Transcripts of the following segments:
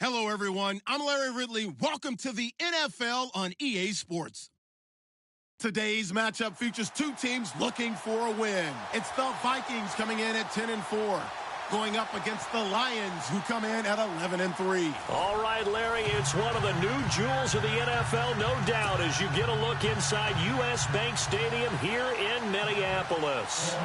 Hello, everyone. I'm Larry Ridley. Welcome to the NFL on EA Sports. Today's matchup features two teams looking for a win. It's the Vikings coming in at 10-4, going up against the Lions, who come in at 11-3. All right, Larry, it's one of the new jewels of the NFL, no doubt, as you get a look inside U.S. Bank Stadium here in Minneapolis.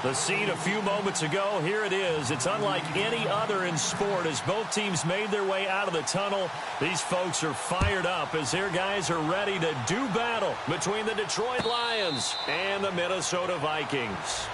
The scene a few moments ago, here it is. It's unlike any other in sport as both teams made their way out of the tunnel. These folks are fired up as their guys are ready to do battle between the Detroit Lions and the Minnesota Vikings.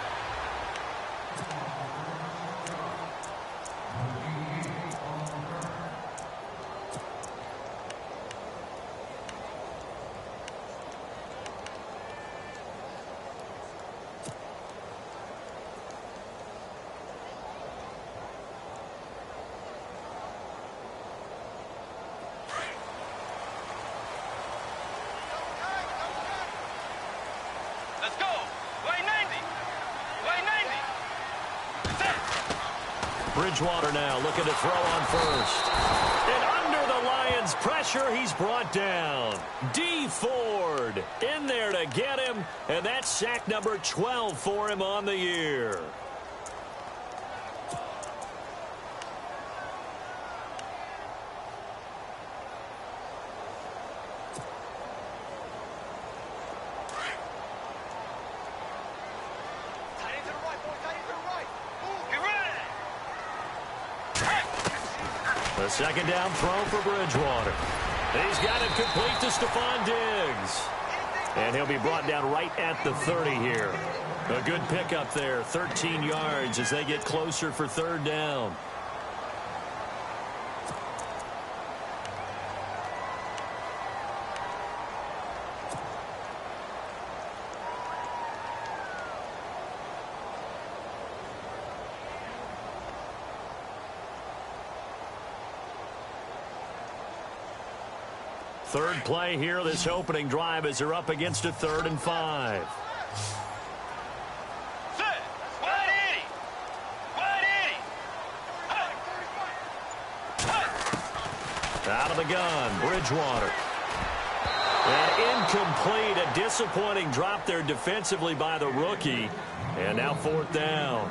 Bridgewater now looking to throw on first. And under the Lions' pressure, he's brought down. D. Ford in there to get him, and that's sack number 12 for him on the year. A second down throw for Bridgewater. He's got it complete to Stephon Diggs. And he'll be brought down right at the 30 here. A good pickup there, 13 yards as they get closer for third down. Third play here, this opening drive, as they're up against a 3rd and 5. Out of the gun, Bridgewater. And incomplete, a disappointing drop there defensively by the rookie. And now 4th down.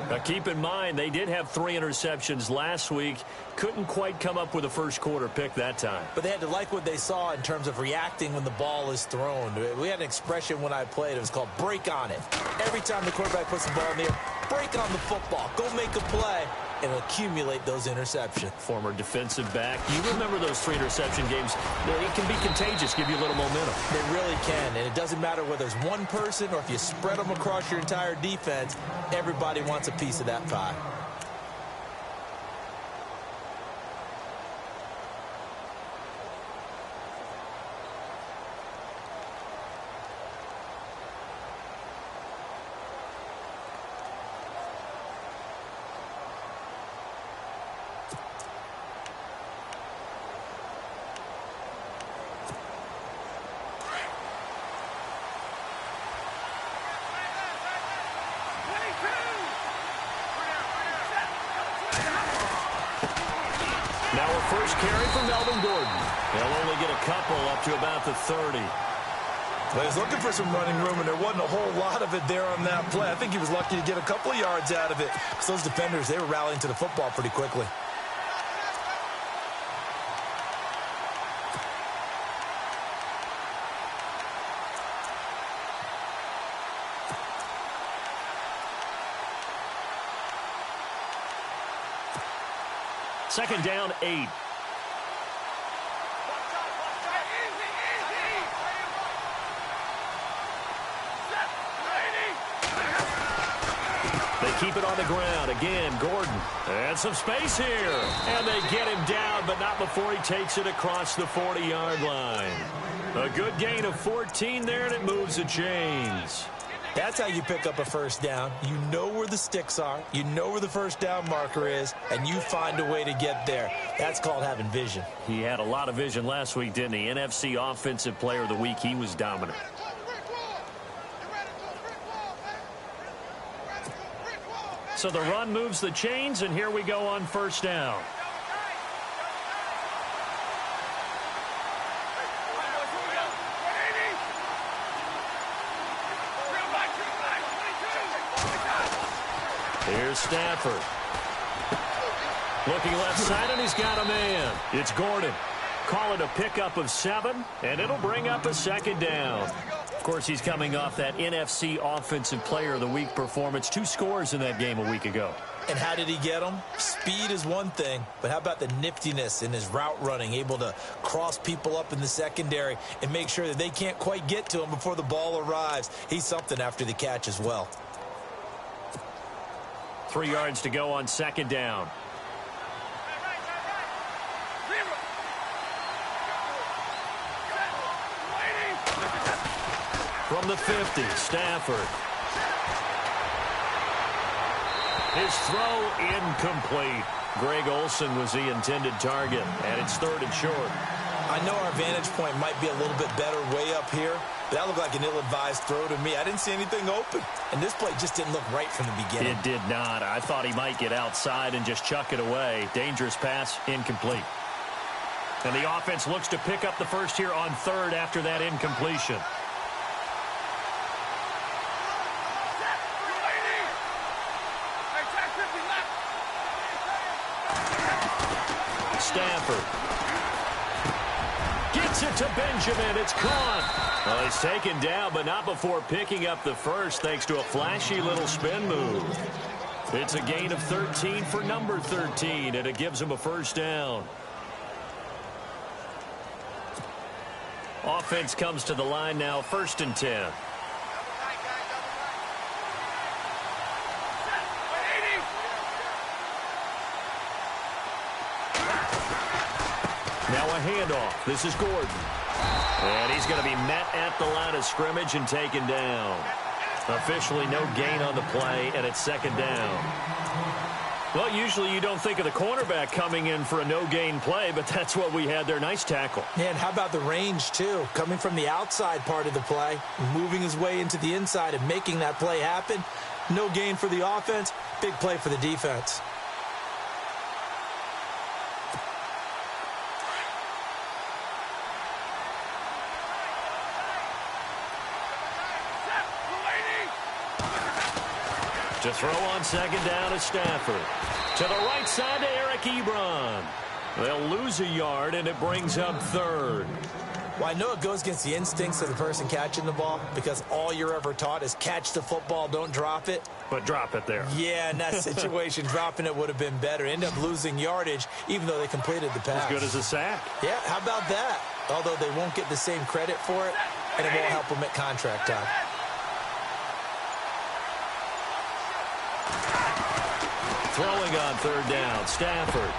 Now keep in mind, they did have 3 interceptions last week. Couldn't quite come up with a first quarter pick that time. But they had to like what they saw in terms of reacting when the ball is thrown. We had an expression when I played. It was called break on it. Every time the quarterback puts the ball in the air, break on the football. Go make a play and accumulate those interceptions. Former defensive back. You remember those 3 interception games. It can be contagious, give you a little momentum. They really can, and it doesn't matter whether it's one person or if you spread them across your entire defense. Everybody wants a piece of that pie. Now a first carry for Melvin Gordon. He'll only get a couple up to about the 30. Well, he's looking for some running room, and there wasn't a whole lot of it there on that play. I think he was lucky to get a couple of yards out of it. Because those defenders, they were rallying to the football pretty quickly. Second down, 8. They keep it on the ground. Again, Gordon. And some space here. And they get him down, but not before he takes it across the 40-yard line. A good gain of 14 there, and it moves the chains. That's how you pick up a first down. You know where the sticks are. You know where the first down marker is, and you find a way to get there. That's called having vision. He had a lot of vision last week, didn't he? NFC Offensive Player of the Week. He was dominant. So the run moves the chains, and here we go on first down. Here's Stafford. Looking left side, and he's got a man. It's Gordon. Call it a pickup of 7, and it'll bring up a second down. Of course, he's coming off that NFC Offensive Player of the Week performance. 2 scores in that game a week ago. And how did he get them? Speed is one thing, but how about the niftiness in his route running, able to cross people up in the secondary and make sure that they can't quite get to him before the ball arrives. He's something after the catch as well. 3 yards to go on second down. From the 50, Stafford. His throw incomplete. Greg Olsen was the intended target, and it's 3rd and short. I know our vantage point might be a little bit better way up here, but that looked like an ill-advised throw to me. I didn't see anything open, and this play just didn't look right from the beginning. It did not. I thought he might get outside and just chuck it away. Dangerous pass, incomplete. And the offense looks to pick up the first here on 3rd after that incompletion. Stafford gets it to Benjamin. It's caught. Well, he's taken down, but not before picking up the first thanks to a flashy little spin move. It's a gain of 13 for number 13, and it gives him a first down. Offense comes to the line now, 1st and 10. Now a handoff. This is Gordon. And he's going to be met at the line of scrimmage and taken down. Officially no gain on the play, and it's 2nd down. Well, usually you don't think of the cornerback coming in for a no-gain play, but that's what we had there. Nice tackle. And how about the range, too? Coming from the outside part of the play, moving his way into the inside and making that play happen. No gain for the offense, big play for the defense. To throw on 2nd down is Stafford. To the right side to Eric Ebron. They'll lose a yard, and it brings up 3rd. Well, I know it goes against the instincts of the person catching the ball because all you're ever taught is catch the football, don't drop it. But drop it there. Yeah, in that situation, dropping it would have been better. End up losing yardage, even though they completed the pass. As good as a sack. Yeah, how about that? Although they won't get the same credit for it, and it won't help them at contract time. Throwing on 3rd down, Stafford.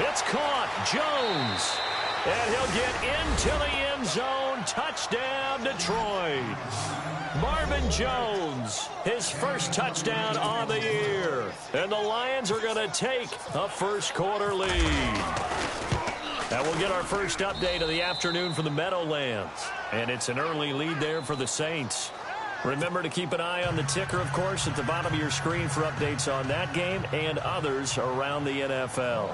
It's caught. Jones. And he'll get into the end zone. Touchdown, Detroit. Marvin Jones, his first touchdown on the year. And the Lions are going to take a first-quarter lead. That will get our first update of the afternoon from the Meadowlands. And it's an early lead there for the Saints. Remember to keep an eye on the ticker, of course, at the bottom of your screen for updates on that game and others around the NFL.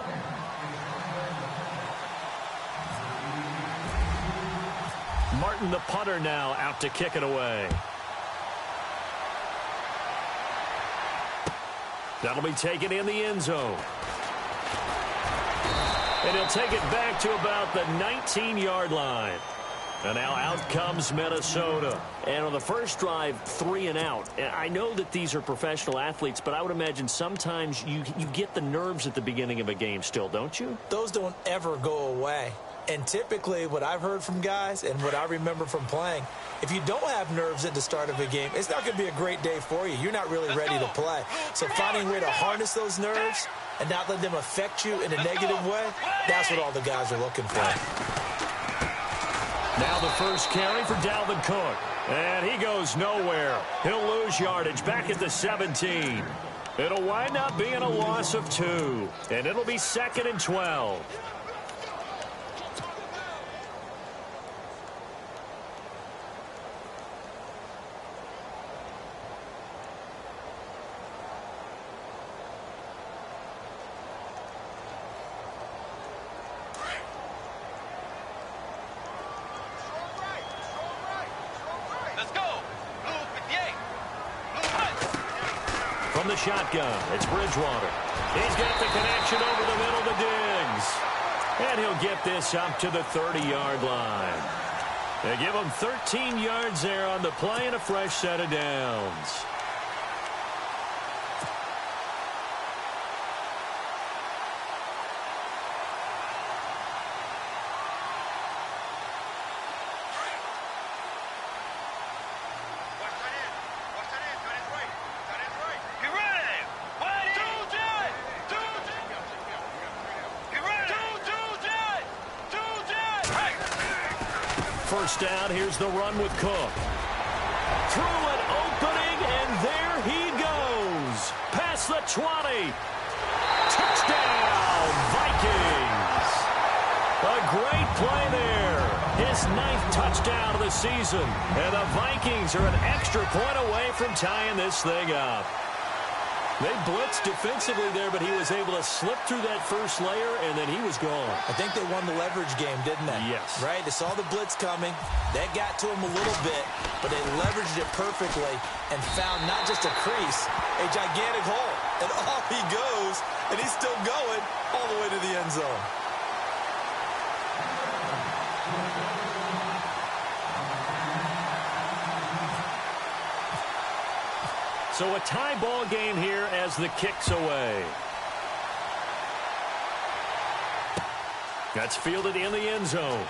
Martin, the punter, now out to kick it away. That'll be taken in the end zone. And he'll take it back to about the 19-yard line. And now out comes Minnesota. And on the first drive, 3 and out. And I know that these are professional athletes, but I would imagine sometimes you get the nerves at the beginning of a game still, don't you? Those don't ever go away. And typically what I've heard from guys and what I remember from playing, if you don't have nerves at the start of a game, it's not going to be a great day for you. You're not really ready to play. So finding a way to harness those nerves and not let them affect you in a negative way, that's what all the guys are looking for. Now the first carry for Dalvin Cook. And he goes nowhere. He'll lose yardage back at the 17. It'll wind up being a loss of 2. And it'll be 2nd and 12. From the shotgun, it's Bridgewater. He's got the connection over the middle to Diggs. And he'll get this up to the 30-yard line. They give him 13 yards there on the play and a fresh set of downs. First down, here's the run with Cook. Through an opening, and there he goes. Past the 20. Touchdown, Vikings. A great play there. His 9th touchdown of the season. And the Vikings are an extra point away from tying this thing up. They blitzed defensively there, but he was able to slip through that first layer, and then he was gone. I think they won the leverage game, didn't they? Yes. Right? They saw the blitz coming. That got to him a little bit, but they leveraged it perfectly and found not just a crease, a gigantic hole. And off he goes, and he's still going all the way to the end zone. So a tie ball game here as the kick's away. That's fielded in the end zone.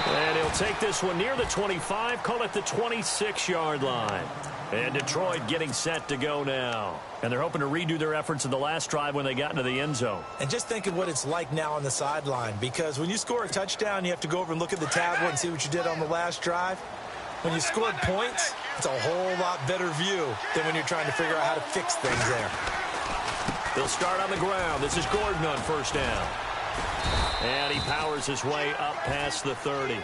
And he'll take this one near the 25, call it the 26-yard line. And Detroit getting set to go now. And they're hoping to redo their efforts in the last drive when they got into the end zone. And just think of what it's like now on the sideline, because when you score a touchdown, you have to go over and look at the tablet and see what you did on the last drive. When you scored points, it's a whole lot better view than when you're trying to figure out how to fix things there. They'll start on the ground. This is Gordon on first down. And he powers his way up past the 30.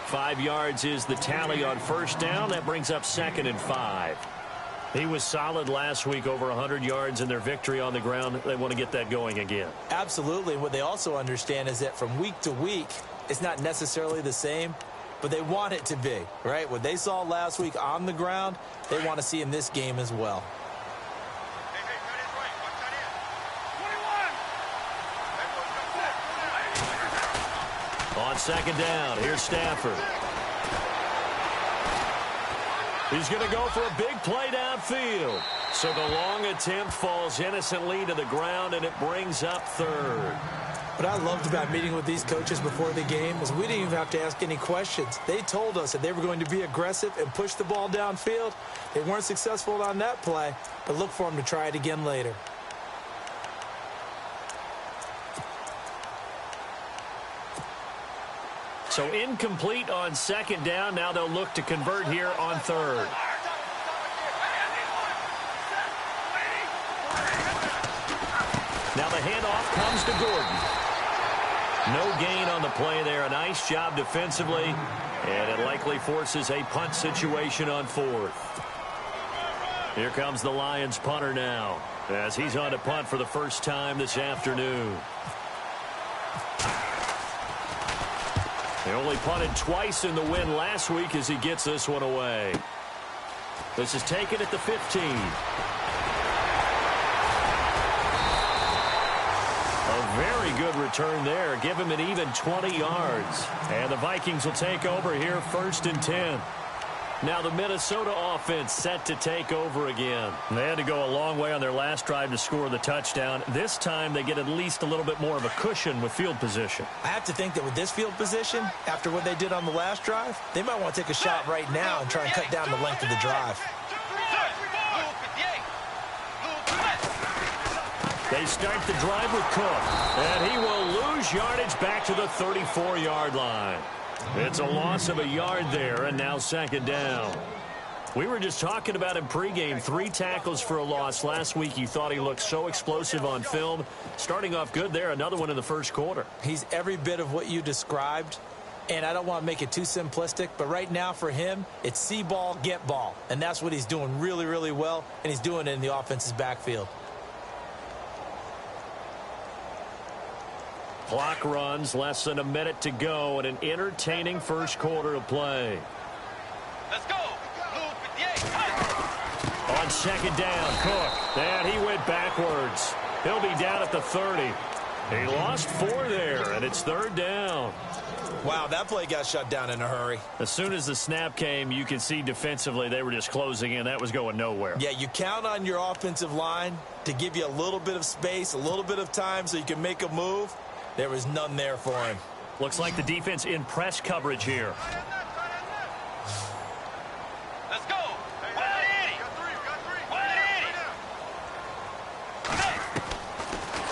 5 yards is the tally on first down. That brings up 2nd and 5. He was solid last week, over 100 yards in their victory on the ground. They want to get that going again. Absolutely. What they also understand is that from week to week, it's not necessarily the same, but they want it to be, right? What they saw last week on the ground, they want to see in this game as well. On second down, here's Stafford. He's going to go for a big play downfield. So the long attempt falls innocently to the ground, and it brings up 3rd. What I loved about meeting with these coaches before the game is we didn't even have to ask any questions. They told us that they were going to be aggressive and push the ball downfield. They weren't successful on that play, but look for them to try it again later. So incomplete on second down. Now they'll look to convert here on 3rd. Now the handoff comes to Gordon. No gain on the play there. A nice job defensively, and it likely forces a punt situation on 4th. Here comes the Lions punter now, as he's on to punt for the first time this afternoon. They only punted twice in the win last week as he gets this one away. This is taken at the 15. A very good return there. Give him an even 20 yards. And the Vikings will take over here 1st and 10. Now the Minnesota offense set to take over again. They had to go a long way on their last drive to score the touchdown. This time they get at least a little bit more of a cushion with field position. I have to think that with this field position, after what they did on the last drive, they might want to take a shot right now and try and cut down the length of the drive. They start the drive with Cook, and he will lose yardage back to the 34-yard line. It's a loss of a yard there, and now second down. We were just talking about him pregame. 3 tackles for a loss. Last week you thought he looked so explosive on film. Starting off good there, another one in the first quarter. He's every bit of what you described, and I don't want to make it too simplistic, but right now for him, it's see ball, get ball. And that's what he's doing really, really well, and he's doing it in the offense's backfield. Clock runs, less than a minute to go, and an entertaining first quarter of play. Let's go. on second down. Cook. And he went backwards. He'll be down at the 30. He lost 4 there, and it's third down. Wow, that play got shut down in a hurry. As soon as the snap came, you could see defensively they were just closing in. That was going nowhere. Yeah, you count on your offensive line to give you a little bit of space, a little bit of time so you can make a move. There was none there for him. Looks like the defense in press coverage here. Let's go.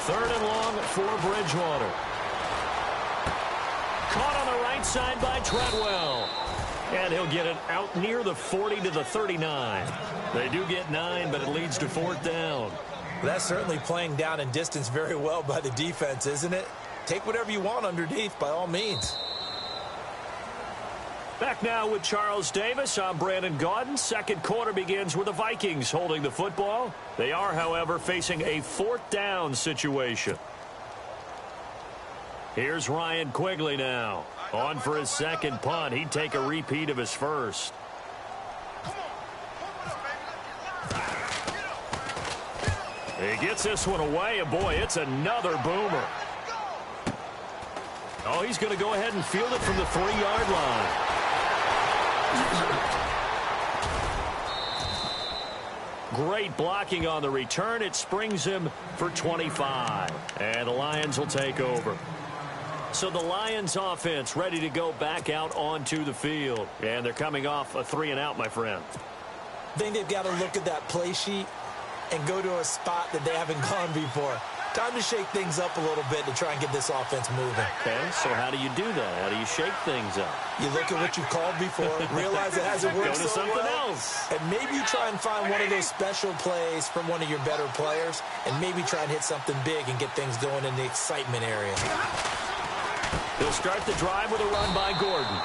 Third and long for Bridgewater. Caught on the right side by Treadwell. And he'll get it out near the 40 to the 39. They do get 9, but it leads to fourth down. That's certainly playing down in distance very well by the defense, isn't it? Take whatever you want underneath, by all means. Back now with Charles Davis. I'm Brandon Gaudin. Second quarter begins with the Vikings holding the football. They are, however, facing a fourth down situation. Here's Ryan Quigley now. On for his second punt. He'd take a repeat of his first. He gets this one away, and boy, it's another boomer. Oh, he's going to go ahead and field it from the 3-yard line. Great blocking on the return. It springs him for 25. And the Lions will take over. So the Lions offense ready to go back out onto the field. And they're coming off a 3-and-out, my friend. I think they've got to look at that play sheet and go to a spot that they haven't gone before. Time to shake things up a little bit to try and get this offense moving. Okay, so how do you do that? How do you shake things up? You look at what you've called before, realize it hasn't worked Go to so something well, else. and maybe you try and find one of those special plays from one of your better players, and maybe try and hit something big and get things going in the excitement area. He'll start the drive with a run by Gordon.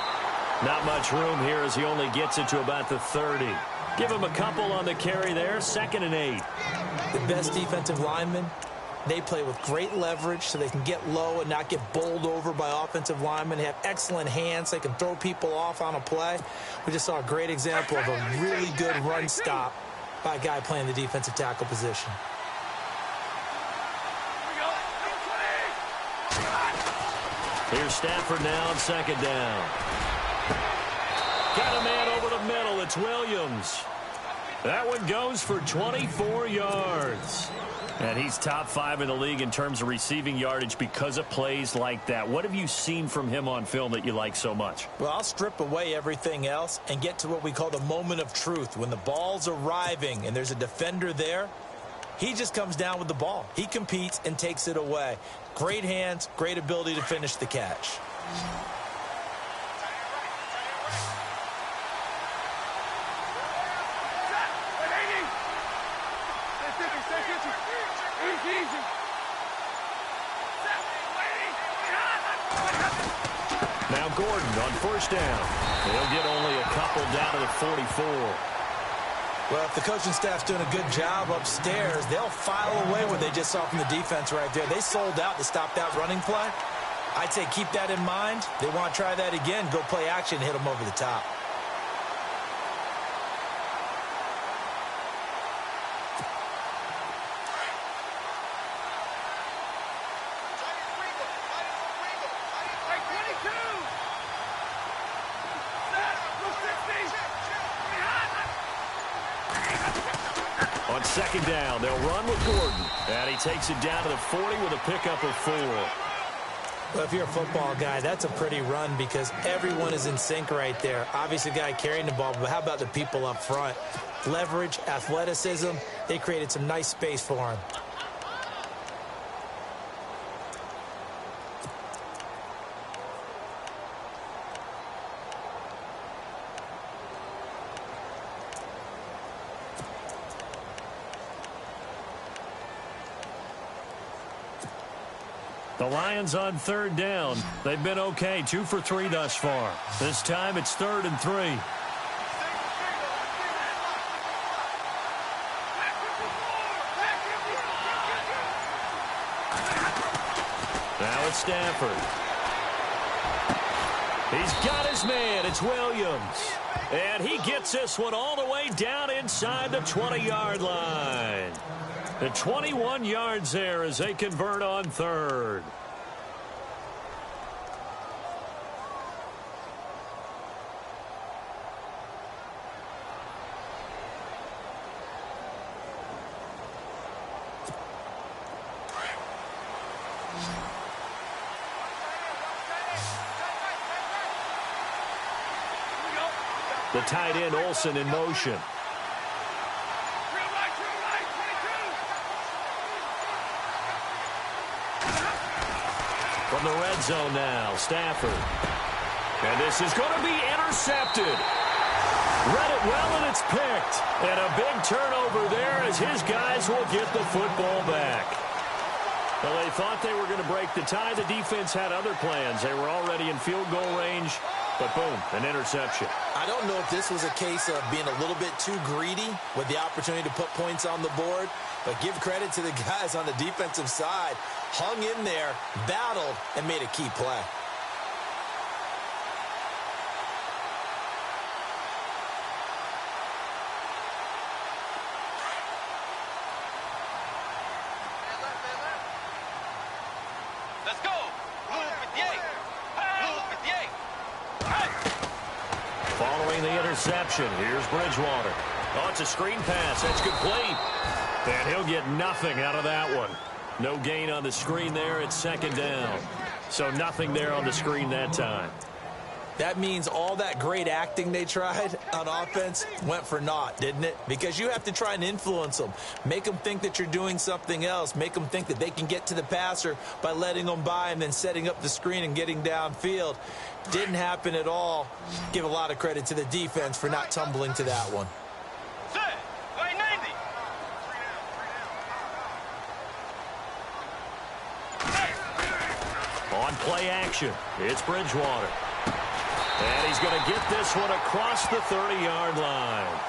Not much room here as he only gets it to about the 30. Give him a couple on the carry there, 2nd and 8. The best defensive linemen, they play with great leverage so they can get low and not get bowled over by offensive linemen. They have excellent hands. They can throw people off on a play. We just saw a great example of a really good run stop by a guy playing the defensive tackle position. Here's Stafford now on 2nd down. Got a man over the middle. It's Williams. That one goes for 24 yards. And he's top 5 in the league in terms of receiving yardage because of plays like that. What have you seen from him on film that you like so much? Well, I'll strip away everything else and get to what we call the moment of truth. When the ball's arriving and there's a defender there, he just comes down with the ball. He competes and takes it away. Great hands, great ability to finish the catch. Now Gordon on 1st down. He'll get only a couple down to the 44. Well, if the coaching staff's doing a good job upstairs, they'll file away what they just saw from the defense right there. They sold out to stop that running play. I'd say keep that in mind. They want to try that again, go play action, hit them over the top. On 2nd down, they'll run with Gordon. And he takes it down to the 40 with a pickup of 4. Well, if you're a football guy, that's a pretty run because everyone is in sync right there. Obviously, the guy carrying the ball, but how about the people up front? Leverage, athleticism, they created some nice space for him. The Lions on 3rd down. They've been okay, 2 for 3 thus far. This time it's 3rd and 3. Now it's Stafford. He's got his man. It's Williams. And he gets this one all the way down inside the 20-yard line. The 21 yards there as they convert on third. The tight end, Olsen, in motion. From the red zone now, Stafford. And this is going to be intercepted. Read it well, and it's picked. And a big turnover there as his guys will get the football back. Well, they thought they were going to break the tie. The defense had other plans. They were already in field goal range. But boom, an interception. I don't know if this was a case of being a little bit too greedy with the opportunity to put points on the board, but give credit to the guys on the defensive side. Hung in there, battled, and made a key play. Let's go. Blue 58. Blue 58. Following the interception, here's Bridgewater. Oh, it's a screen pass. That's complete. And he'll get nothing out of that one. No gain on the screen there. It's second down. So nothing there on the screen that time. That means all that great acting they tried on offense went for naught, didn't it? Because you have to try and influence them. Make them think that you're doing something else. Make them think that they can get to the passer by letting them by and then setting up the screen and getting downfield. Didn't happen at all. Give a lot of credit to the defense for not tumbling to that one. On play action, it's Bridgewater. And he's going to get this one across the 30-yard line.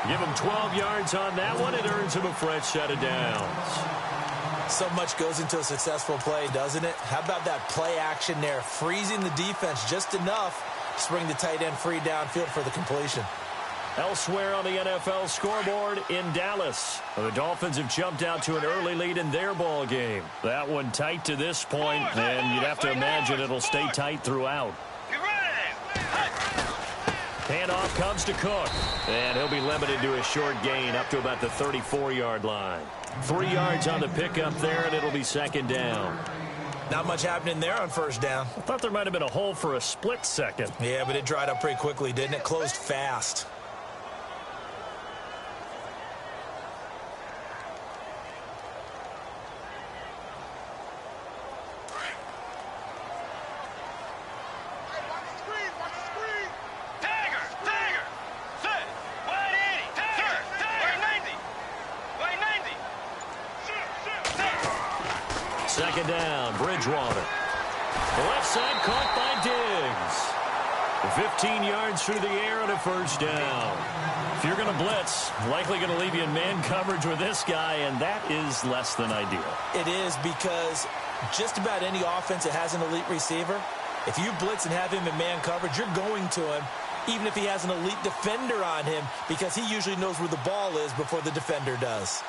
Give him 12 yards on that one. It earns him a fresh set of downs. So much goes into a successful play, doesn't it? How about that play action there? Freezing the defense just enough to bring the tight end free downfield for the completion. Elsewhere on the NFL scoreboard in Dallas, the Dolphins have jumped out to an early lead in their ball game. That one tight to this point, and you'd have to imagine it'll stay tight throughout. Handoff comes to Cook, and he'll be limited to a short gain up to about the 34-yard line. 3 yards on the pickup there, and it'll be second down. Not much happening there on first down. I thought there might have been a hole for a split second. Yeah, but it dried up pretty quickly, didn't it? Closed fast. Second down, Bridgewater. The left side caught by Diggs. 15 yards through the air and a first down. If you're going to blitz, likely going to leave you in man coverage with this guy, and that is less than ideal. It is, because just about any offense that has an elite receiver, if you blitz and have him in man coverage, you're going to him, even if he has an elite defender on him, because he usually knows where the ball is before the defender does.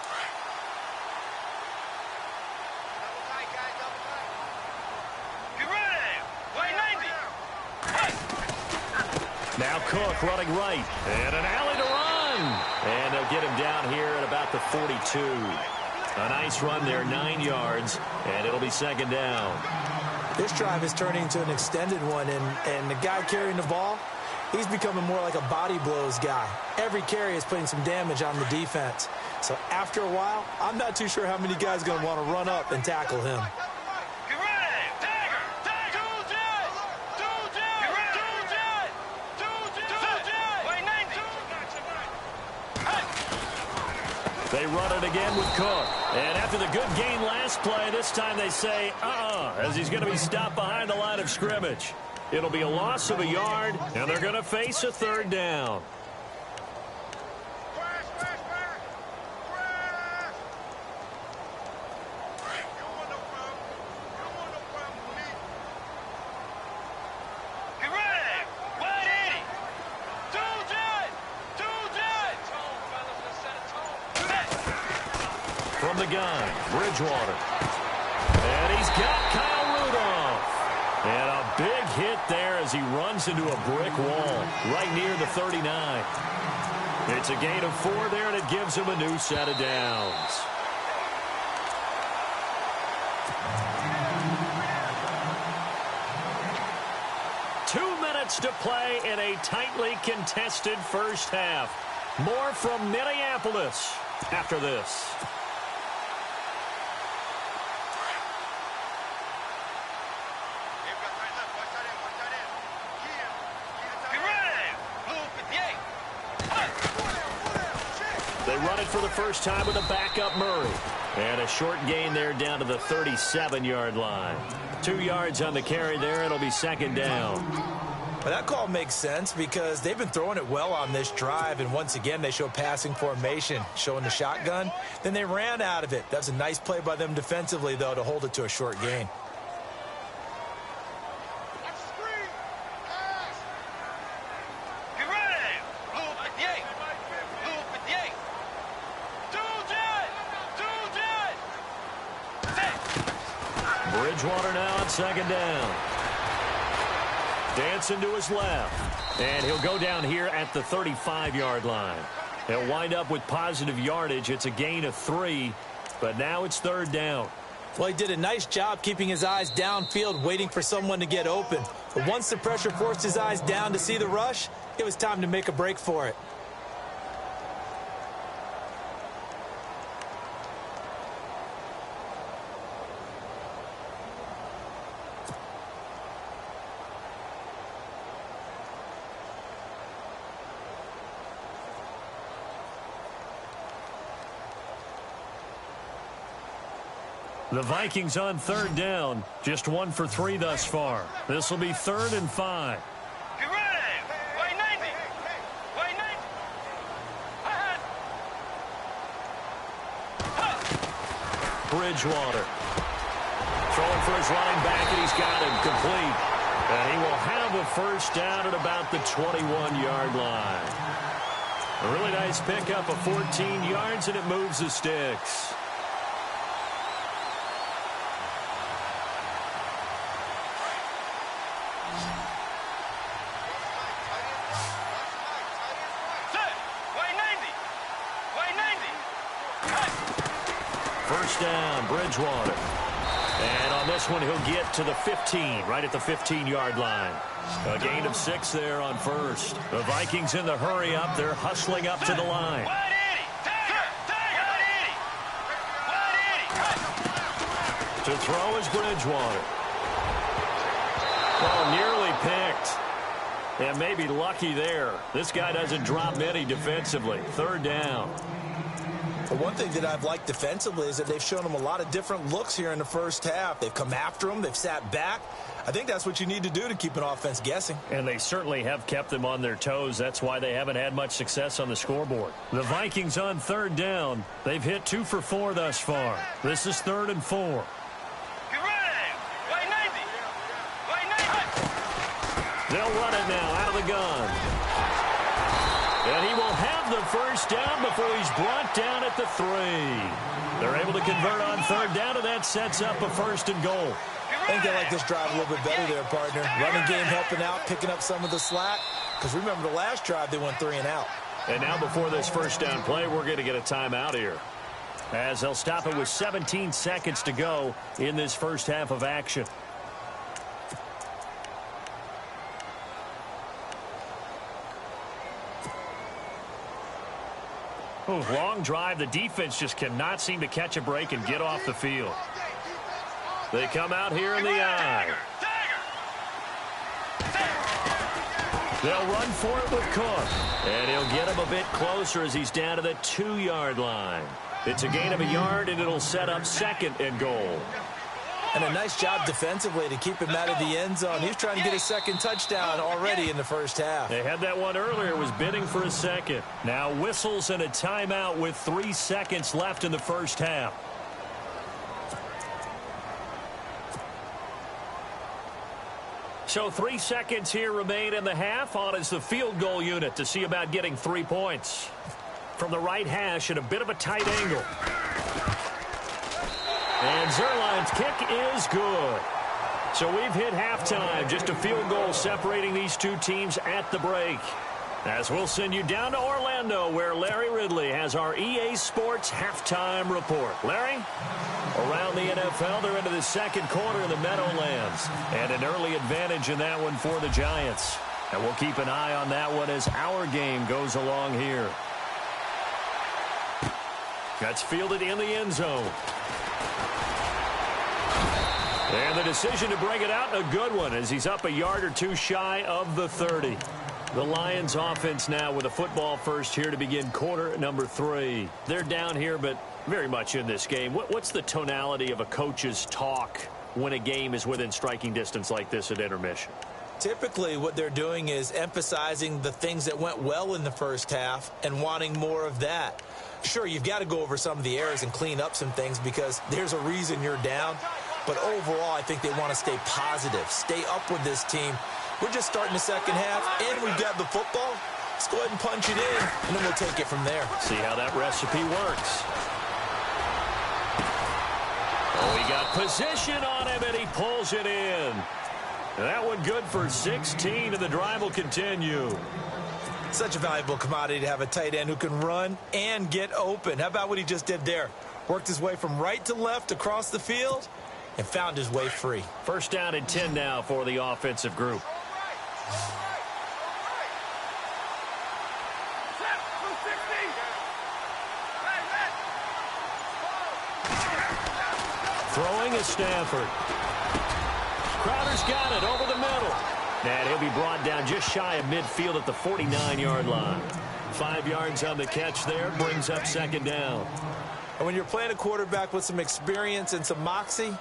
Now Cook running right, and an alley to run. And they'll get him down here at about the 42. A nice run there, 9 yards, and it'll be second down. This drive is turning into an extended one, and the guy carrying the ball, he's becoming more like a body blows guy. Every carry is putting some damage on the defense. So after a while, I'm not too sure how many guys are going to want to run up and tackle him. They run it again with Cook. And after the good gain last play, this time they say, as he's going to be stopped behind the line of scrimmage. It'll be a loss of a yard, and they're going to face a third down. from the gun, Bridgewater. And he's got Kyle Rudolph. And a big hit there as he runs into a brick wall right near the 39. It's a gain of 4 there, and it gives him a new set of downs. To play in a tightly contested first half. More from Minneapolis after this. They run it for the first time with a backup Murray. And a short gain there down to the 37-yard line. 2 yards on the carry there. It'll be second down. Well, that call makes sense because they've been throwing it well on this drive, and once again they show passing formation, showing the shotgun. Then they ran out of it. That's a nice play by them defensively, though, to hold it to a short gain. Bridgewater now on second down. Dancing to his left. And he'll go down here at the 35-yard line. He'll wind up with positive yardage. It's a gain of 3, but now it's third down. Well, he did a nice job keeping his eyes downfield, waiting for someone to get open. But once the pressure forced his eyes down to see the rush, it was time to make a break for it. The Vikings on third down. Just 1 for 3 thus far. This will be 3rd and 5. Bridgewater. Throwing for his running back, and he's got him complete. And he will have a first down at about the 21-yard line. A really nice pickup of 14 yards, and it moves the sticks. First down, Bridgewater. And on this one, he'll get to the 15, right at the 15-yard line. A gain of 6 there on first. The Vikings in the hurry up. They're hustling up to the line. To throw is Bridgewater. Oh, nearly picked. And maybe lucky there. This guy doesn't drop many defensively. Third down. One thing that I've liked defensively is that they've shown them a lot of different looks here in the first half. They've come after them. They've sat back. I think that's what you need to do to keep an offense guessing. And they certainly have kept them on their toes. That's why they haven't had much success on the scoreboard. The Vikings on third down. They've hit 2 for 4 thus far. This is 3rd and 4. They'll run it now out of the gun. And he will have the first down before he's brought down at the 3. They're able to convert on third down, and that sets up a 1st and goal. I think they like this drive a little bit better there, partner. Running game helping out, picking up some of the slack. Because remember the last drive, they went 3 and out. And now before this first down play, we're going to get a timeout here. As they'll stop it with 17 seconds to go in this first half of action. Ooh, long drive. The defense just cannot seem to catch a break and get off the field. They come out here in the eye. They'll run for it with Cook. And he'll get him a bit closer as he's down to the 2-yard line. It's a gain of a yard, and it'll set up 2nd and goal. And a nice job defensively to keep him out of the end zone. He's trying to get his 2nd touchdown already in the first half. They had that one earlier, was bidding for a 2nd. Now whistles and a timeout with 3 seconds left in the first half. So 3 seconds here remain in the half. On is the field goal unit to see about getting 3 points. From the right hash at a bit of a tight angle. And Zerline's kick is good. So we've hit halftime. Just a field goal separating these two teams at the break. As we'll send you down to Orlando, where Larry Ridley has our EA Sports halftime report. Larry? Around the NFL, they're into the second quarter in the Meadowlands. And an early advantage in that one for the Giants. And we'll keep an eye on that one as our game goes along here. That's fielded in the end zone. And the decision to bring it out, a good one, as he's up a yard or two shy of the 30. The Lions offense now with a football first here to begin quarter number 3. They're down here, but very much in this game. What's the tonality of a coach's talk when a game is within striking distance like this at intermission? Typically, what they're doing is emphasizing the things that went well in the first half and wanting more of that. Sure, you've got to go over some of the errors and clean up some things because there's a reason you're down. But overall, I think they want to stay positive, stay up with this team. We're just starting the second half, and we've got the football. Let's go ahead and punch it in, and then we'll take it from there. See how that recipe works. Oh, he got position on him, and he pulls it in. That one good for 16, and the drive will continue. Such a valuable commodity to have a tight end who can run and get open. How about what he just did there? Worked his way from right to left across the field and found his way free. First down and 10 now for the offensive group. Throwing is Stafford. Crowder's got it over the middle. And he'll be brought down just shy of midfield at the 49-yard line. 5 yards on the catch there, brings up second down. And when you're playing a quarterback with some experience and some moxie,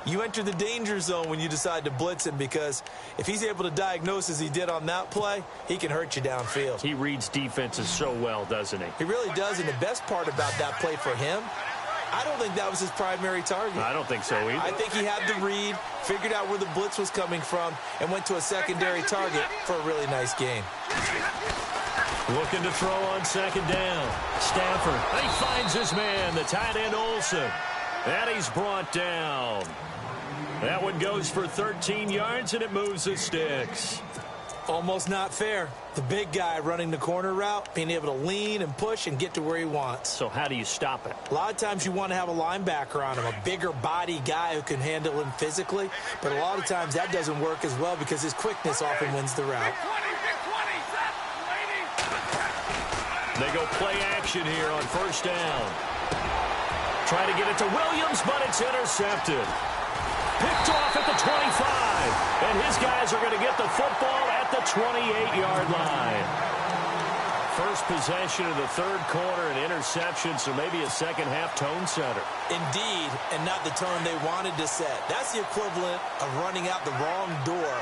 you enter the danger zone when you decide to blitz him, because if he's able to diagnose as he did on that play, he can hurt you downfield. He reads defenses so well, doesn't he? He really does, and the best part about that play for him, I don't think that was his primary target. I don't think so either. I think he had the read, figured out where the blitz was coming from, and went to a secondary target for a really nice game. Looking to throw on second down. Stafford, he finds his man, the tight end Olsen. And he's brought down. That one goes for 13 yards, and it moves the sticks. Almost not fair. The big guy running the corner route, being able to lean and push and get to where he wants. So how do you stop it? A lot of times you want to have a linebacker on him, a bigger body guy who can handle him physically. But a lot of times that doesn't work as well because his quickness often wins the route. They go play action here on first down. Try to get it to Williams, but it's intercepted. Picked off at the 25. And his guys are going to get the football at the 28-yard line. First possession of the third quarter, an interception, so maybe a second-half tone setter. Indeed, and not the tone they wanted to set. That's the equivalent of running out the wrong door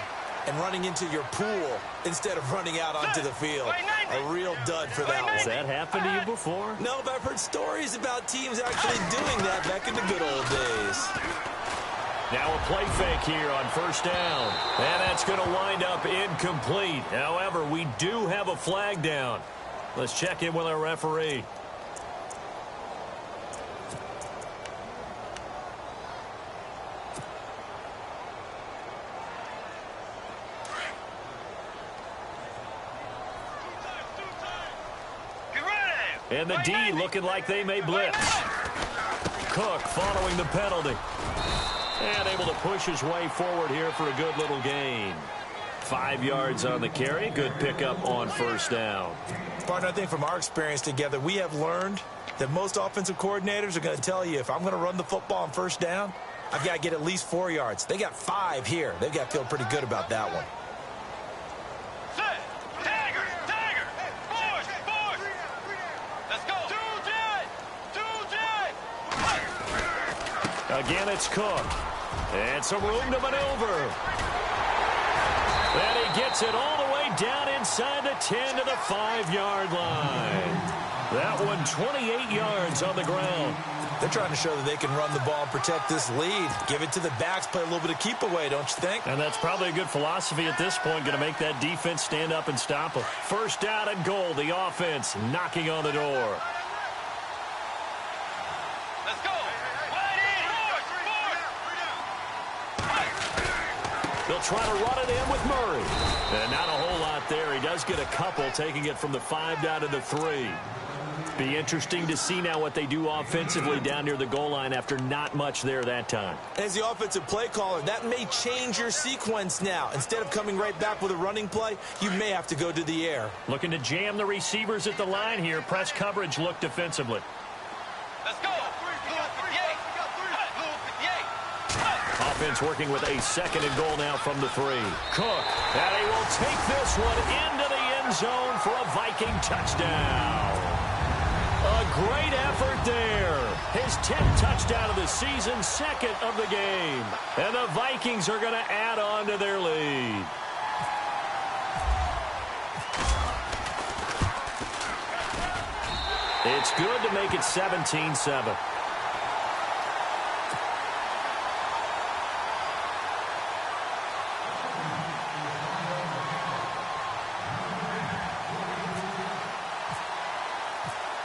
and running into your pool instead of running out onto the field. A real dud for that one. Has that happened to you before? No, but I've heard stories about teams actually doing that back in the good old days. Now a play fake here on first down. And that's going to wind up incomplete. However, we do have a flag down. Let's check in with our referee. And the D looking like they may blitz. Cook following the penalty. And able to push his way forward here for a good little gain. 5 yards on the carry. Good pickup on first down. Partner, I think from our experience together, we have learned that most offensive coordinators are going to tell you, if I'm going to run the football on first down, I've got to get at least 4 yards. They got 5 here. They've got to feel pretty good about that one. Again, it's Cook. And some room to maneuver. And he gets it all the way down inside the 10 to the 5-yard line. That one 28 yards on the ground. They're trying to show that they can run the ball and protect this lead. Give it to the backs, play a little bit of keep away, don't you think? And that's probably a good philosophy at this point, going to make that defense stand up and stop them. First down and goal, the offense knocking on the door. Let's go. Wide in. try to run it in with Murray. And not a whole lot there. He does get a couple, taking it from the 5 down to the 3. Be interesting to see now what they do offensively down near the goal line after not much there that time. As the offensive play caller, that may change your sequence now. Instead of coming right back with a running play, you may have to go to the air. Looking to jam the receivers at the line here. Press coverage look defensively. Let's go. Blue 58. Blue 58. Offense working with a 2nd and goal now from the 3. Cook, and he will take this one into the end zone for a Viking touchdown. A great effort there. His 10th touchdown of the season, 2nd of the game. And the Vikings are going to add on to their lead. It's good to make it 17-7.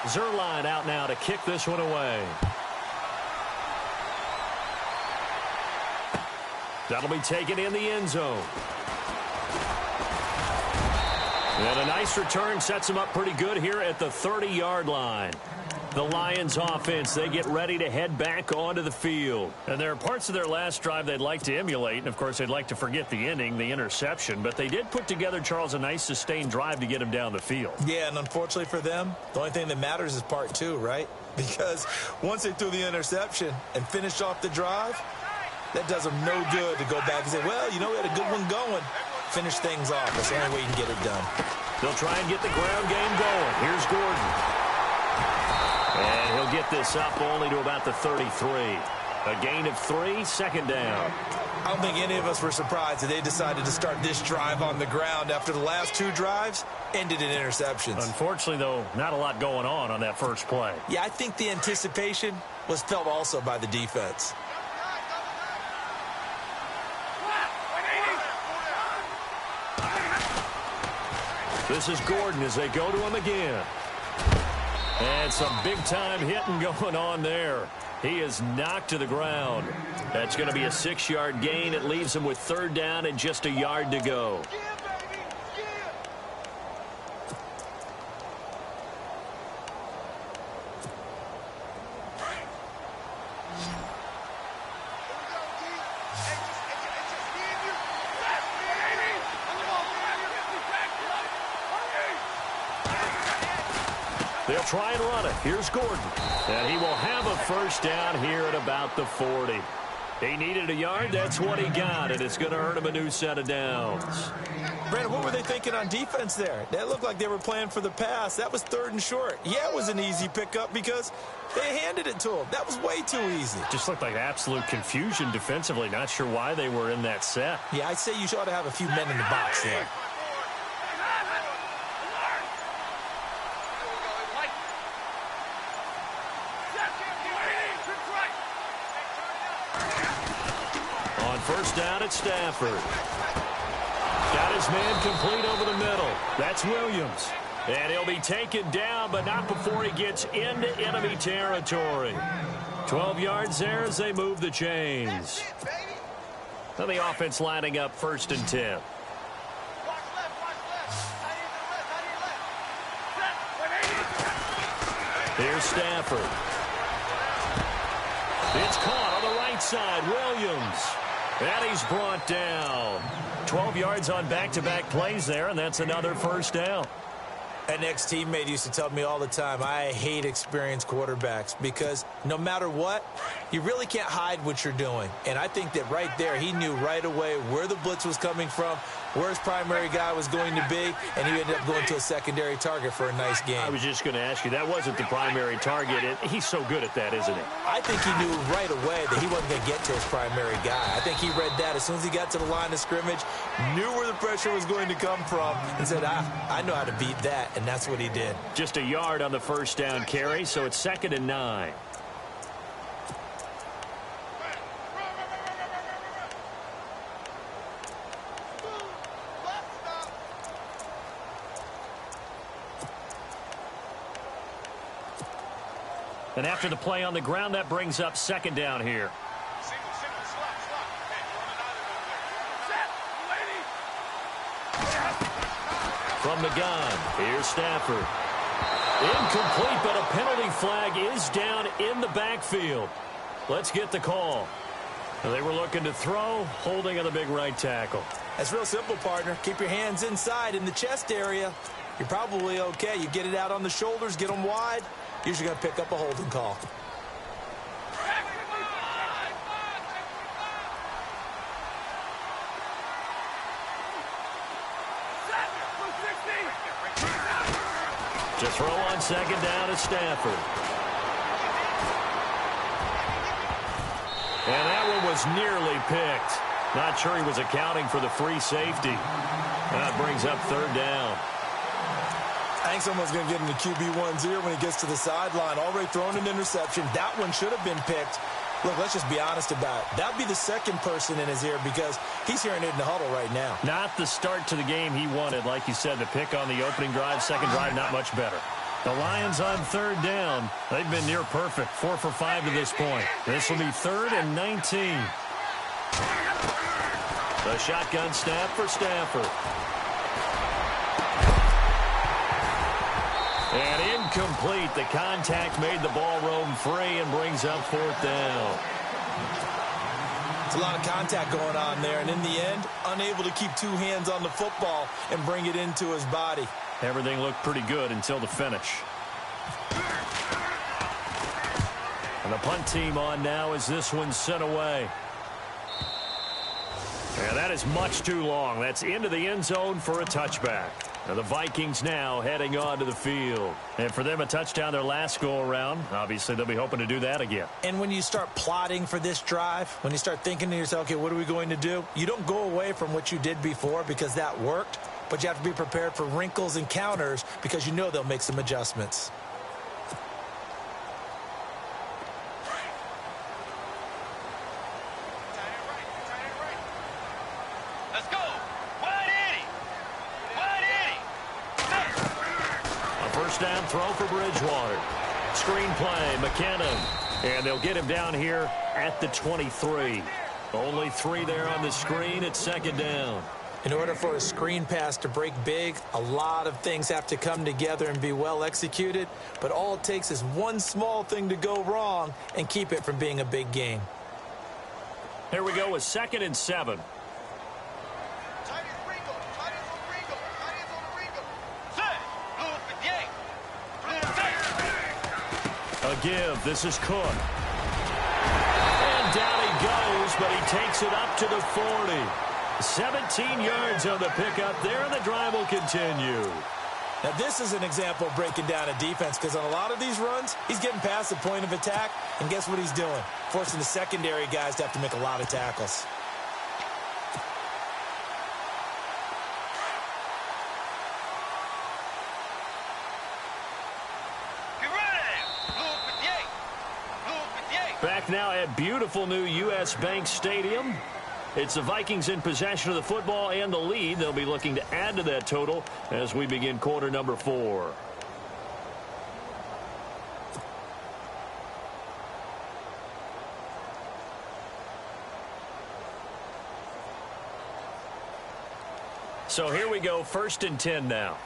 Zerline out now to kick this one away. That'll be taken in the end zone. And a nice return sets him up pretty good here at the 30-yard line. The Lions offense, they get ready to head back onto the field. And there are parts of their last drive they'd like to emulate. And, of course, they'd like to forget the ending, the interception. But they did put together, Charles, a nice sustained drive to get him down the field. Yeah, and unfortunately for them, the only thing that matters is part 2, right? Because once they threw the interception and finished off the drive, that does them no good to go back and say, well, you know, we had a good one going. Finish things off. That's the only way you can get it done. They'll try and get the ground game going. Here's Gordon. And he'll get this up only to about the 33. A gain of 3, 2nd down. I don't think any of us were surprised that they decided to start this drive on the ground after the last 2 drives ended in interceptions. Unfortunately, though, not a lot going on that first play. Yeah, I think the anticipation was felt also by the defense. This is Gordon as they go to him again. And some big-time hitting going on there. He is knocked to the ground. That's going to be a 6-yard gain. It leaves him with 3rd down and just a yard to go. They'll try and run it. Here's Gordon. And he will have a 1st down here at about the 40. He needed a yard. That's what he got, and it's going to earn him a new set of downs. Brandon, what were they thinking on defense there? That looked like they were playing for the pass. That was 3rd and short. Yeah, it was an easy pickup because they handed it to him. That was way too easy. Just looked like absolute confusion defensively. Not sure why they were in that set. Yeah, I'd say you ought to have a few men in the box there. On 1st down at Stafford. Got his man complete over the middle. That's Williams. And he'll be taken down, but not before he gets into enemy territory. 12 yards there as they move the chains. And the offense lining up 1st and 10. Here's Stafford. It's caught on the right side. Williams. And he's brought down. 12 yards on back-to-back plays there, and that's another 1st down. An ex-teammate used to tell me all the time, I hate experienced quarterbacks because no matter what, you really can't hide what you're doing. And I think that right there, he knew right away where the blitz was coming from, where his primary guy was going to be, and he ended up going to a secondary target for a nice game. I was just going to ask you, that wasn't the primary target. He's so good at that, isn't he? I think he knew right away that he wasn't going to get to his primary guy. I think he read that as soon as he got to the line of scrimmage, knew where the pressure was going to come from, and said, I know how to beat that. And that's what he did. Just a yard on the 1st down carry, so it's 2nd and 9. And after the play on the ground, that brings up 2nd down here. from the gun. Here's Stafford. Incomplete, but a penalty flag is down in the backfield. Let's get the call. They were looking to throw, holding on the big right tackle. That's real simple, partner. Keep your hands inside in the chest area. You're probably okay. You get it out on the shoulders, get them wide. Usually going to pick up a holding call. To throw on second down is Stafford. And that one was nearly picked. Not sure he was accounting for the free safety. That brings up third down. I think someone's going to get into QB1's ear when he gets to the sideline. Already thrown an interception. That one should have been picked. Look, let's just be honest about it. That would be the second person in his ear because he's hearing it in the huddle right now. Not the start to the game he wanted. Like you said, the pick on the opening drive, second drive, not much better. The Lions on third down. They've been near perfect. 4 for 5 to this point. This will be 3rd and 19. The shotgun snap for Stafford. And incomplete. The contact made the ball roam free and brings up 4th down. It's a lot of contact going on there, and in the end, unable to keep 2 hands on the football and bring it into his body. Everything looked pretty good until the finish. And the punt team on now as this one's sent away. And that is much too long. That's into the end zone for a touchback. Now the Vikings now heading onto the field. And for them, a touchdown their last go-around. Obviously, they'll be hoping to do that again. And when you start plotting for this drive, when you start thinking to yourself, okay, what are we going to do? You don't go away from what you did before because that worked, but you have to be prepared for wrinkles and counters because you know they'll make some adjustments. Let's go. Wide Eddie. A first down throw for Bridgewater. Screen play, McKinnon. And they'll get him down here at the 23. Only 3 there on the screen at second down. In order for a screen pass to break big, a lot of things have to come together and be well executed. But all it takes is one small thing to go wrong and keep it from being a big game. Here we go with 2nd and 7. A give. This is Cook. And down he goes, but he takes it up to the 40. 17 yards on the pickup there, and the drive will continue. Now, this is an example of breaking down a defense because on a lot of these runs, he's getting past the point of attack, and guess what he's doing? Forcing the secondary guys to have to make a lot of tackles. Back now at beautiful new U.S. Bank Stadium. It's the Vikings in possession of the football and the lead. They'll be looking to add to that total as we begin quarter number 4. So here we go, 1st and 10 now.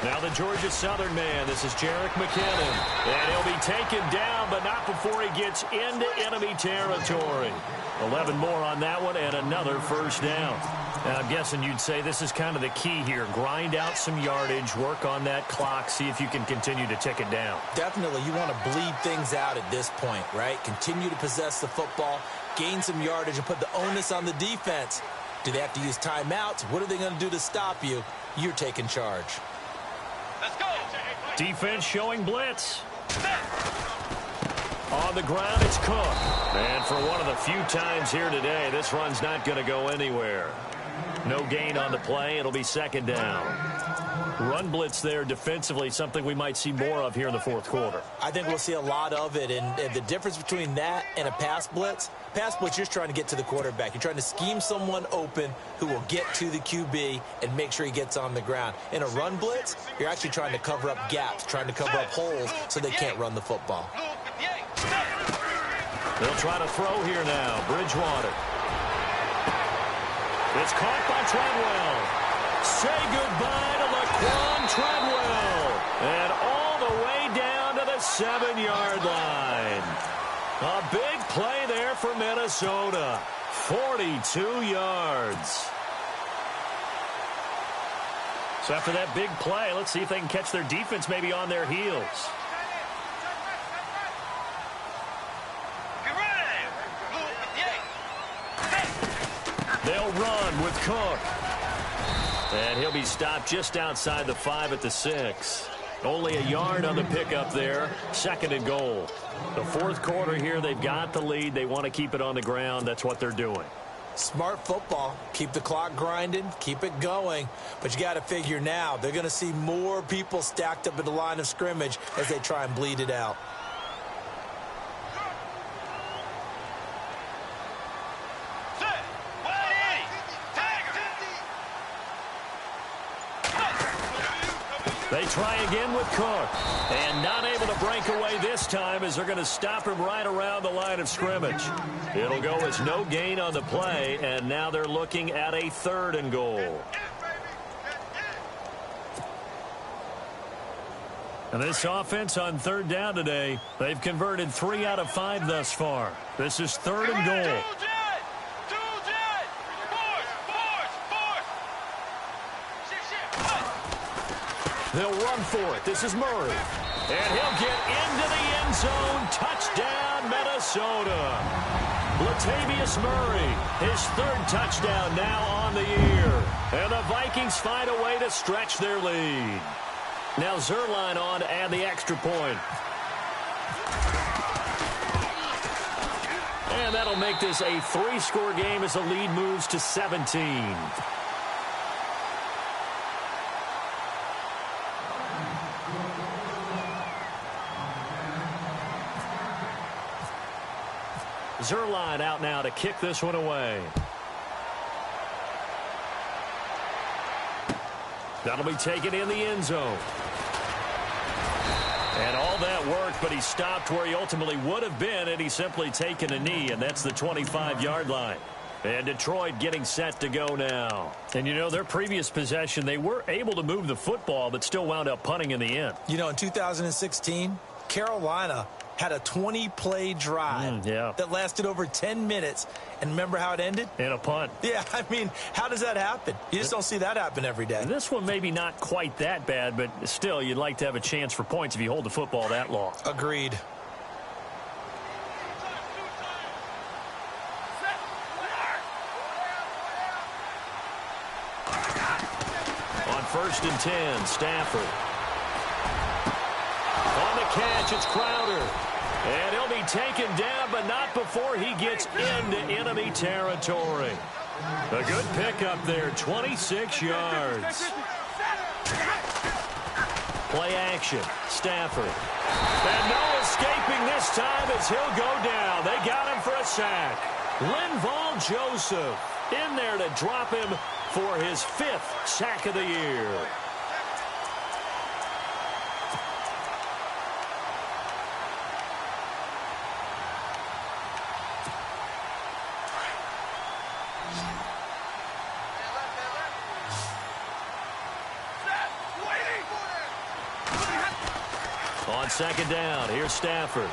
Now the Georgia Southern man, this is Jerick McKinnon. And he'll be taken down, but not before he gets into enemy territory. 11 more on that one and another first down. And I'm guessing you'd say this is kind of the key here. Grind out some yardage, work on that clock, see if you can continue to tick it down. Definitely, you want to bleed things out at this point, right? Continue to possess the football, gain some yardage, and put the onus on the defense. Do they have to use timeouts? What are they going to do to stop you? You're taking charge. Let's go. Defense showing blitz. On the ground, it's Cook. And for one of the few times here today, this run's not going to go anywhere. No gain on the play. It'll be second down. Run blitz there defensively, something we might see more of here in the fourth quarter. I think we'll see a lot of it, and the difference between that and a pass blitz, you're just trying to get to the quarterback. You're trying to scheme someone open who will get to the QB and make sure he gets on the ground. In a run blitz, you're actually trying to cover up gaps, trying to cover up holes so they can't run the football. They'll try to throw here now. Bridgewater. It's caught by Treadwell. Say goodbye to Laquan Treadwell. And all the way down to the 7-yard line. A big play there for Minnesota. 42 yards. So after that big play, let's see if they can catch their defense maybe on their heels. They'll run with Cook. And he'll be stopped just outside the 5 at the 6. Only a yard on the pickup there. 2nd and goal. The fourth quarter here, they've got the lead. They want to keep it on the ground. That's what they're doing. Smart football. Keep the clock grinding. Keep it going. But you got to figure now, they're going to see more people stacked up at the line of scrimmage as they try and bleed it out. They try again with Cook. And not able to break away this time as they're going to stop him right around the line of scrimmage. It'll go as no gain on the play, and now they're looking at a 3rd and goal. And this offense on 3rd down today, they've converted 3 out of 5 thus far. This is 3rd and goal. They'll run for it. This is Murray. And he'll get into the end zone. Touchdown, Minnesota. Latavius Murray, his 3rd touchdown now on the year. And the Vikings find a way to stretch their lead. Now Zerline on to add the extra point. And that'll make this a 3-score game as the lead moves to 17. Zerline out now to kick this one away. That'll be taken in the end zone. And all that worked, but he stopped where he ultimately would have been, and he's simply taken a knee, and that's the 25-yard line. And Detroit getting set to go now. And, you know, their previous possession, they were able to move the football, but still wound up punting in the end. You know, in 2016, Carolina had a 20-play drive that lasted over 10 minutes. And remember how it ended? In a punt. Yeah, I mean, how does that happen? You just don't see that happen every day. This one maybe not quite that bad, but still, you'd like to have a chance for points if you hold the football that long. Agreed. On 1st and 10, Stafford. On the catch, it's Crowder. And he'll be taken down, but not before he gets into enemy territory. A good pickup there, 26 yards. Play action, Stafford. And no escaping this time as he'll go down. They got him for a sack. Linval Joseph in there to drop him for his 5th sack of the year. On 2nd down, here's Stafford.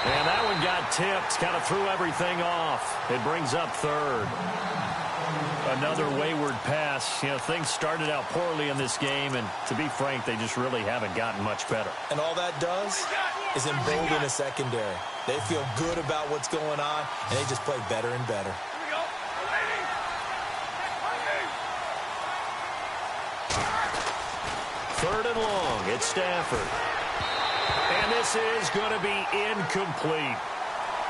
And that one got tipped, kind of threw everything off. It brings up 3rd. Another wayward pass. You know, things started out poorly in this game, and to be frank, they just really haven't gotten much better. And all that does is embolden a secondary. They feel good about what's going on, and they just play better and better. 3rd and long, it's Stafford. And this is going to be incomplete.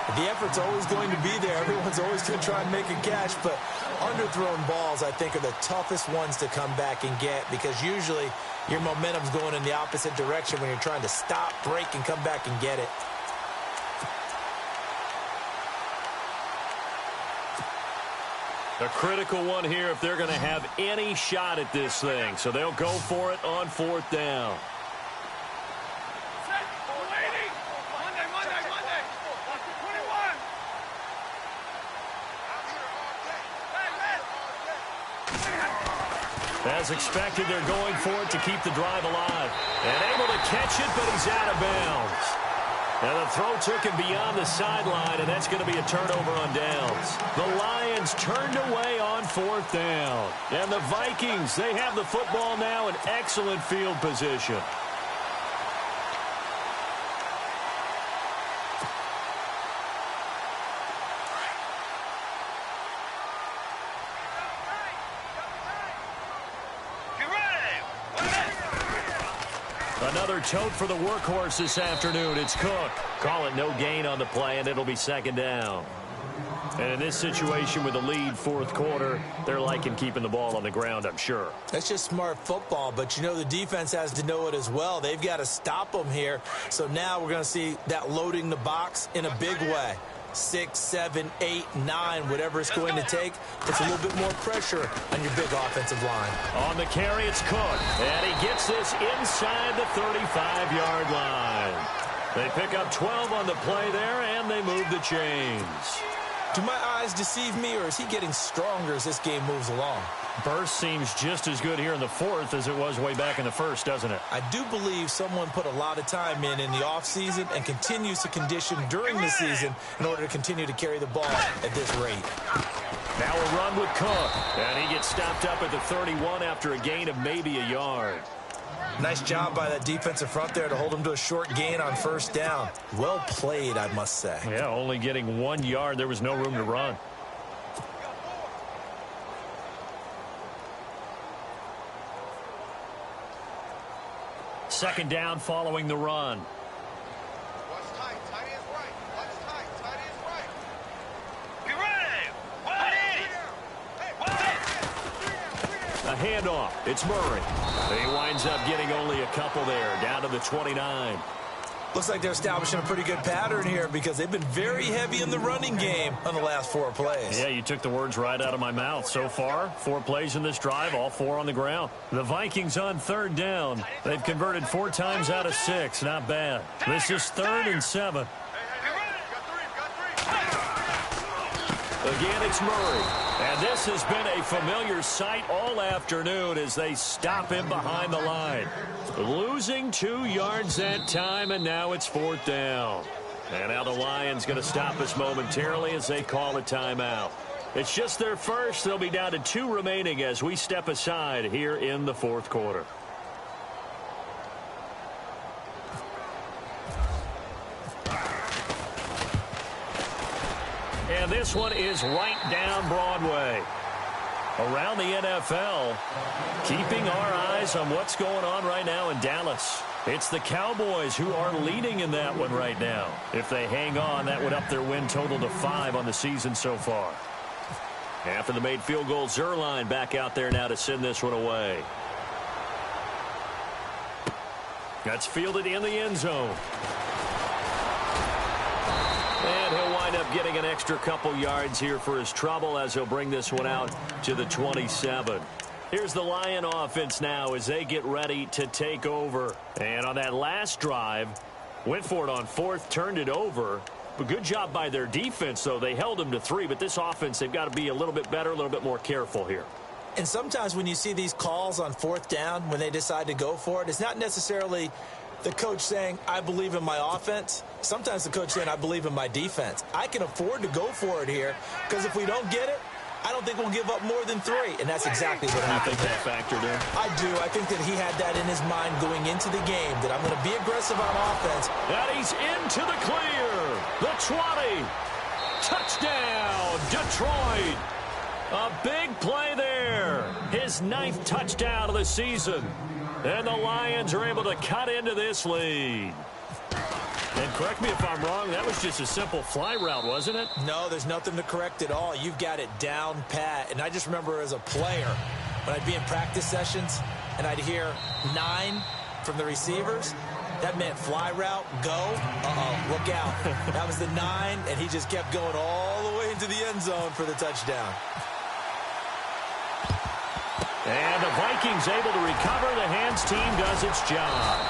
The effort's always going to be there. Everyone's always going to try and make a catch, but underthrown balls, I think, are the toughest ones to come back and get because usually your momentum's going in the opposite direction when you're trying to stop, break, and come back and get it. A critical one here if they're going to have any shot at this thing. So they'll go for it on 4th down. As expected, they're going for it to keep the drive alive. And able to catch it, but he's out of bounds. And the throw took him beyond the sideline, and that's going to be a turnover on downs. The Lions turned away on 4th down. And the Vikings, they have the football now in excellent field position. Another tote for the workhorse this afternoon. It's Cook. Call it no gain on the play, and it'll be 2nd down. And in this situation with the lead 4th quarter, they're liking keeping the ball on the ground, I'm sure. That's just smart football, but you know the defense has to know it as well. They've got to stop them here. So now we're going to see that loading the box in a big way. 6, 7, 8, 9, whatever it's going to take, puts a little bit more pressure on your big offensive line. On the carry, it's Cook. And he gets this inside the 35-yard line. They pick up 12 on the play there, and they move the chains. Do my eyes deceive me, or is he getting stronger as this game moves along? Burst seems just as good here in the 4th as it was way back in the 1st, doesn't it? I do believe someone put a lot of time in the offseason and continues to condition during the season in order to continue to carry the ball at this rate. Now a run with Cook, and he gets stopped up at the 31 after a gain of maybe a yard. Nice job by that defensive front there to hold him to a short gain on 1st down. Well played, I must say. Yeah, only getting 1 yard. There was no room to run. Second down following the run. What's tight? Tight is right. What's tight? Tight is right. Get ready. 180. A handoff. It's Murray. He winds up getting only a couple there, down to the 29. Looks like they're establishing a pretty good pattern here because they've been very heavy in the running game on the last 4 plays. Yeah, you took the words right out of my mouth. So far, 4 plays in this drive, all 4 on the ground. The Vikings on 3rd down. They've converted 4 times out of 6. Not bad. This is 3rd and 7. Again, it's Murray. And this has been a familiar sight all afternoon as they stop him behind the line. Losing 2 yards that time, and now it's 4th down. And now the Lions going to stop us momentarily as they call a timeout. It's just their first. They'll be down to 2 remaining as we step aside here in the 4th quarter. And this one is right down Broadway. Around the NFL, keeping our eyes on what's going on right now in Dallas. It's the Cowboys who are leading in that one right now. If they hang on, that would up their win total to 5 on the season so far. After the made field goal, Zerline back out there now to send this one away. That's fielded in the end zone. And he'll wind up getting an extra couple yards here for his trouble as he'll bring this one out to the 27. Here's the Lion offense now as they get ready to take over. And on that last drive, went for it on 4th, turned it over. But good job by their defense, though. They held them to 3, but this offense, they've got to be a little bit better, a little bit more careful here. And sometimes when you see these calls on 4th down, when they decide to go for it, it's not necessarily the coach saying, I believe in my offense. Sometimes the coach saying, I believe in my defense. I can afford to go for it here because if we don't get it, I don't think we'll give up more than 3. And that's exactly what happened. You think that factored in? I do. I think that he had that in his mind going into the game, that I'm going to be aggressive on offense. And he's into the clear. The 20. Touchdown, Detroit. A big play there. His 9th touchdown of the season. And the Lions are able to cut into this lead. And correct me if I'm wrong, that was just a simple fly route, wasn't it? No, there's nothing to correct at all. You've got it down pat. And I just remember as a player, when I'd be in practice sessions and I'd hear 9 from the receivers, that meant fly route, go, look out. That was the 9, and he just kept going all the way into the end zone for the touchdown. And the Vikings able to recover. The hands team does its job.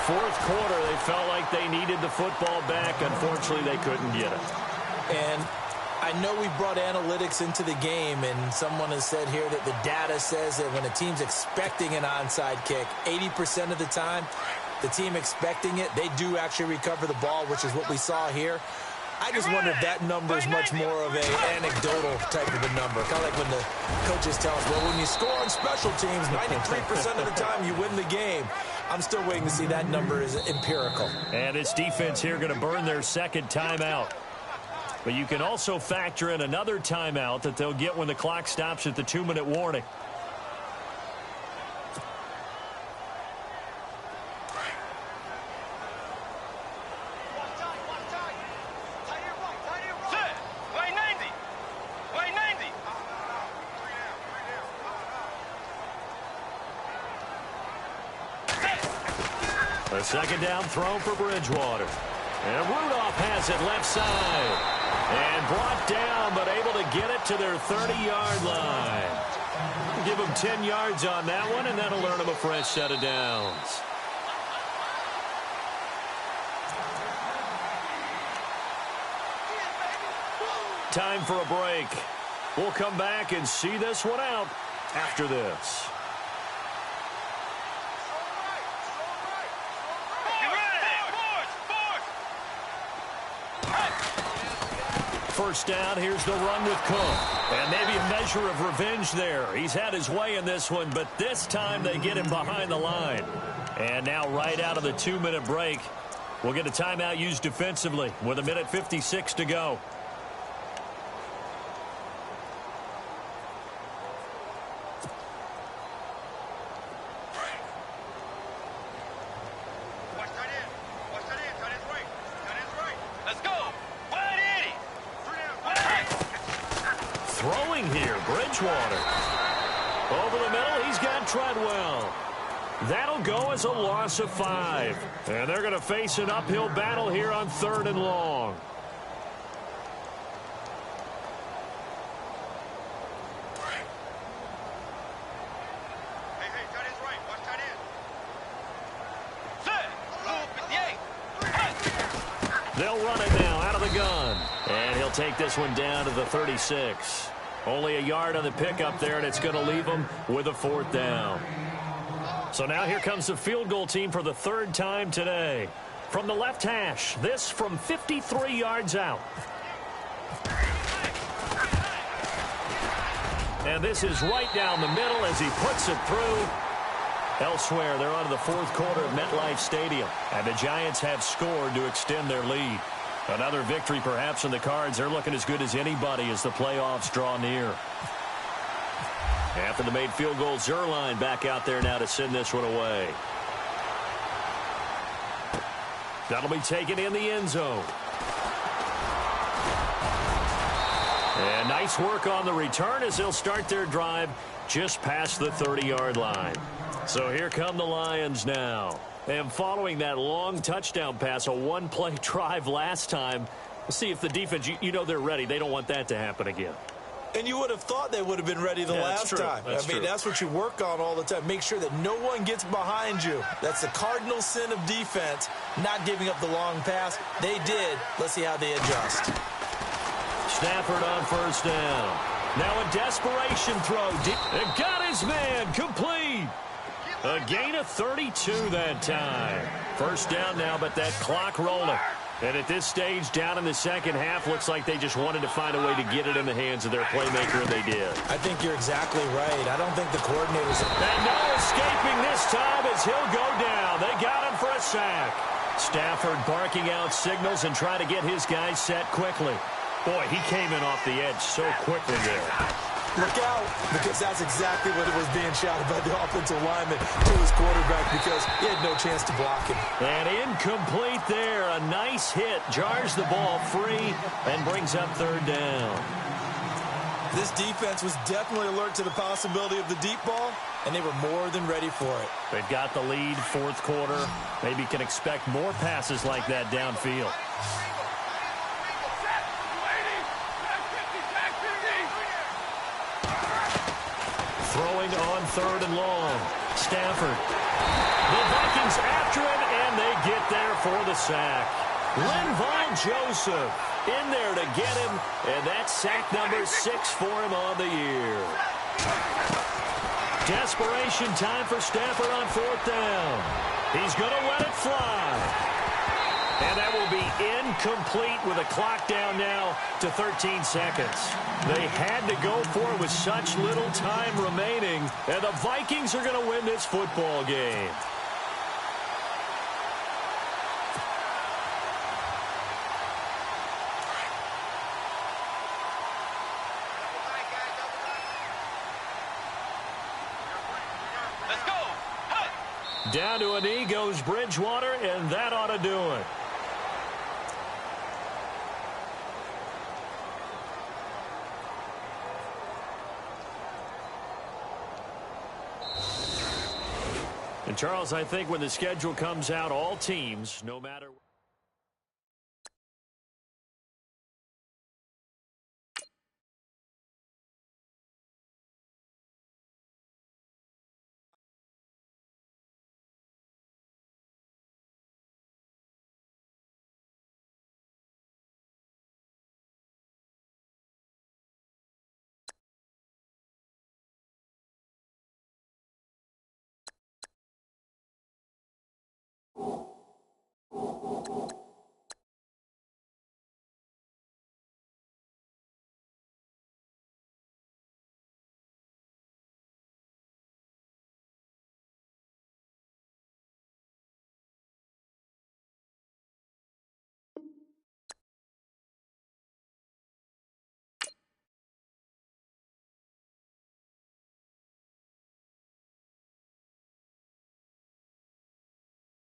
Fourth quarter, they felt like they needed the football back. Unfortunately, they couldn't get it. And I know we brought analytics into the game, and someone has said here that the data says that when a team's expecting an onside kick, 80% of the time, the team expecting it, they do actually recover the ball, which is what we saw here. I just wonder if that number is much more of an anecdotal type of a number. Kind of like when the coaches tell us, well, when you score on special teams, 93% of the time you win the game. I'm still waiting to see that number is empirical. And this defense here going to burn their second timeout. But you can also factor in another timeout that they'll get when the clock stops at the 2-minute warning. A second down throw for Bridgewater. And Rudolph has it left side. And brought down, but able to get it to their 30-yard line. Give them 10 yards on that one, and that'll earn them a fresh set of downs. Time for a break. We'll come back and see this one out after this. First down, here's the run with Cook. And maybe a measure of revenge there. He's had his way in this one, but this time they get him behind the line. And now right out of the 2-minute break, we'll get a timeout used defensively with 1:56 to go. Throwing here, Bridgewater. Over the middle, he's got Treadwell. That'll go as a loss of 5. And they're going to face an uphill battle here on 3rd and long. They'll run it now out of the gun. And he'll take this one down to the 36. Only a yard on the pickup there, and it's going to leave them with a 4th down. So now here comes the field goal team for the 3rd time today. From the left hash, this from 53 yards out. And this is right down the middle as he puts it through. Elsewhere, they're on to the 4th quarter of MetLife Stadium, and the Giants have scored to extend their lead. Another victory perhaps in the cards. They're looking as good as anybody as the playoffs draw near. After the made field goal, Zerline back out there now to send this one away. That'll be taken in the end zone. And nice work on the return as they'll start their drive just past the 30-yard line. So here come the Lions now. And following that long touchdown pass, a one-play drive last time, we'll see if the defense, you know they're ready. They don't want that to happen again. And you would have thought they would have been ready the last time. That's what you work on all the time. Make sure that no one gets behind you. That's the cardinal sin of defense, not giving up the long pass. They did. Let's see how they adjust. Stafford on 1st down. Now a desperation throw. And got his man complete. A gain of 32 that time. 1st down now, but that clock rolling. And at this stage, down in the second half, looks like they just wanted to find a way to get it in the hands of their playmaker, and they did. I think you're exactly right. I don't think the coordinators... And no escaping this time as he'll go down. They got him for a sack. Stafford barking out signals and trying to get his guys set quickly. Boy, he came in off the edge so quickly there. look out, because that's exactly what it was being shouted by the offensive lineman to his quarterback because he had no chance to block him. And incomplete there. A nice hit. Jars the ball free and brings up third down. This defense was definitely alert to the possibility of the deep ball, and they were more than ready for it. They've got the lead, fourth quarter. Maybe can expect more passes like that downfield. Throwing on third and long. Stafford. The Vikings after it, and they get there for the sack. Linval Joseph in there to get him, and that's sack number 6 for him on the year. Desperation time for Stafford on fourth down. He's going to let it fly. And that will be incomplete with a clock down now to 13 seconds. They had to go for it with such little time remaining, and the Vikings are going to win this football game. Down to a knee goes Bridgewater, and that ought to do it. And Charles, I think when the schedule comes out, all teams, no matter